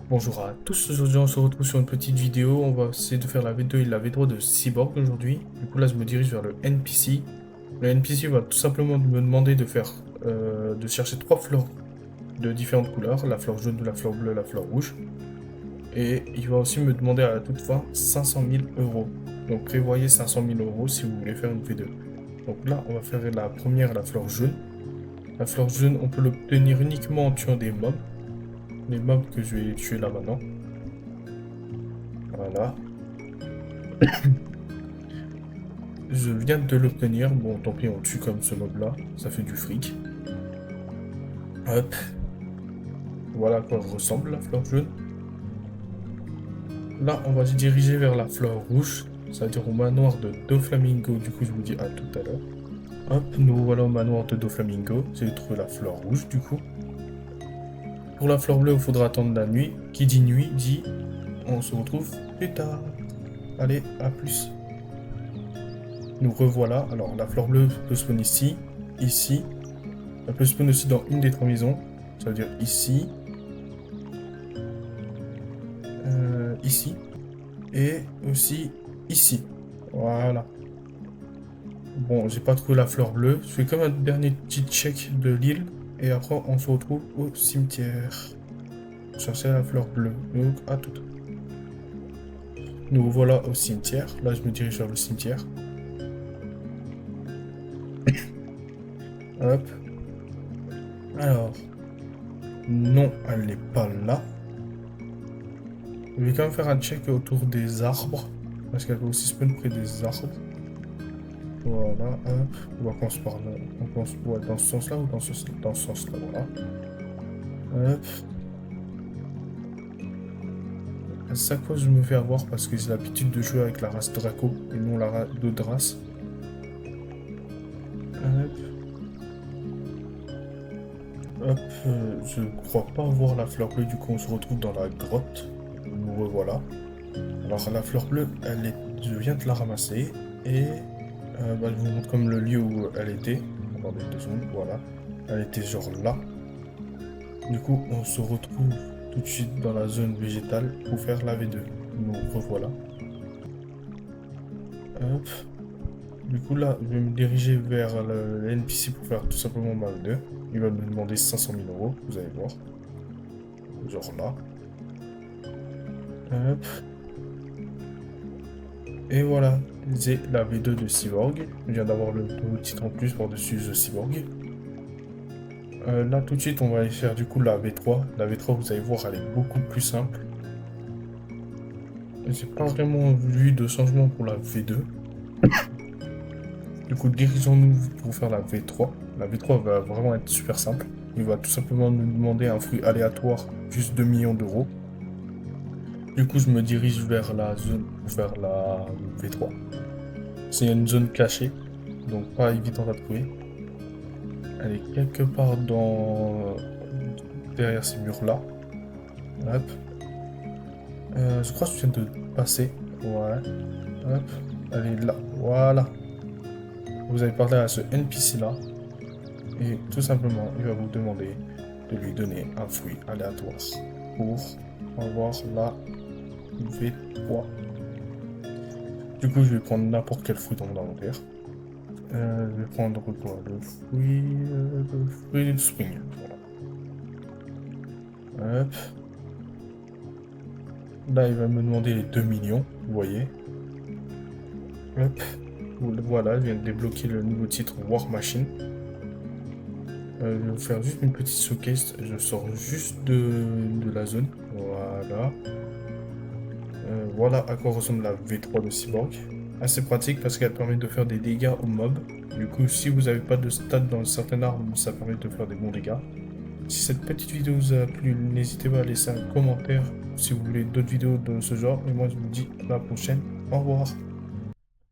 Bonjour à tous, aujourd'hui on se retrouve sur une petite vidéo, on va essayer de faire la V2 et la V3 de Cyborg aujourd'hui. Du coup là je me dirige vers le NPC. Le NPC va tout simplement me demander de faire, de chercher trois fleurs de différentes couleurs, la fleur jaune, la fleur bleue, la fleur rouge. Et il va aussi me demander à la toute fin 500 000 euros. Donc prévoyez 500 000 euros si vous voulez faire une V2. Donc là on va faire la première, la fleur jaune. La fleur jaune on peut l'obtenir uniquement en tuant des mobs. Les mobs que je vais tuer là maintenant. Voilà. Je viens de l'obtenir. Bon, tant pis, on tue comme ce mob-là. Ça fait du fric. Hop. Voilà à quoi ressemble la fleur jaune. Là, on va se diriger vers la fleur rouge. C'est-à-dire au manoir de Doflamingo. Du coup, je vous dis à tout à l'heure. Hop, nous voilà au manoir de Doflamingo. J'ai trouvé la fleur rouge, du coup. Pour la fleur bleue, il faudra attendre la nuit. Qui dit nuit, dit on se retrouve plus tard. Allez, à plus. Nous revoilà. Alors, la fleur bleue peut spawn ici, ici. Elle peut spawn aussi dans une des trois maisons. Ça veut dire ici, ici, et aussi ici. Voilà. Bon, j'ai pas trouvé la fleur bleue. Je fais comme un dernier petit check de l'île. Et après, on se retrouve au cimetière. Chercher la fleur bleue. Donc, à tout. Nous voilà au cimetière. Là, je me dirige vers le cimetière. Hop. Alors. Non, elle n'est pas là. Je vais quand même faire un check autour des arbres. Parce qu'elle peut aussi spawn près des arbres. Voilà, hop. On va commencer par là. On commence dans ce sens-là ou dans ce sens-là, voilà. Hop. À chaque fois, je me fais avoir parce que j'ai l'habitude de jouer avec la race Draco et non la race d'autres races. Hop. Hop. Je crois pas voir la fleur bleue, du coup, on se retrouve dans la grotte. Nous revoilà. Alors, la fleur bleue, je viens de la ramasser et je vous montre comme le lieu où elle était. Attendez 2 secondes, voilà. Elle était genre là. Du coup, on se retrouve tout de suite dans la zone végétale pour faire la V2. Nous revoilà. Hop. Du coup, là, je vais me diriger vers le NPC pour faire tout simplement ma V2. Il va me demander 500 000 euros, vous allez voir. Genre là. Hop. Et voilà, j'ai la V2 de Cyborg. Je viens d'avoir le nouveau titre en plus par-dessus The Cyborg. Là, tout de suite, on va aller faire du coup la V3. La V3, vous allez voir, elle est beaucoup plus simple. J'ai pas vraiment vu de changement pour la V2. Du coup, dirigeons-nous pour faire la V3. La V3 va vraiment être super simple. Il va tout simplement nous demander un fruit aléatoire, juste 2 millions d'euros. Du coup, je me dirige vers la zone pour faire la V3. C'est une zone cachée, donc pas évident à trouver. Elle est quelque part derrière ces murs-là. Hop. Je crois que je viens de passer. Ouais. Hop. Elle est là. Voilà. Vous allez parler à ce NPC-là. Et tout simplement, il va vous demander de lui donner un fruit aléatoire pour avoir la V3. Du coup, je vais prendre n'importe quel fruit dans mon inventaire. Je vais prendre quoi, le fruit de spring. Voilà. Hop. Là, il va me demander les 2 millions, vous voyez. Hop. Voilà, je viens de débloquer le nouveau titre War Machine. Je vais vous faire juste une petite showcase. Je sors juste de la zone. Voilà. Voilà à quoi ressemble la V3 de Cyborg. Assez pratique parce qu'elle permet de faire des dégâts aux mobs. Du coup, si vous n'avez pas de stats dans certaines armes, ça permet de faire des bons dégâts. Si cette petite vidéo vous a plu, n'hésitez pas à laisser un commentaire si vous voulez d'autres vidéos de ce genre. Et moi, je vous dis à la prochaine. Au revoir.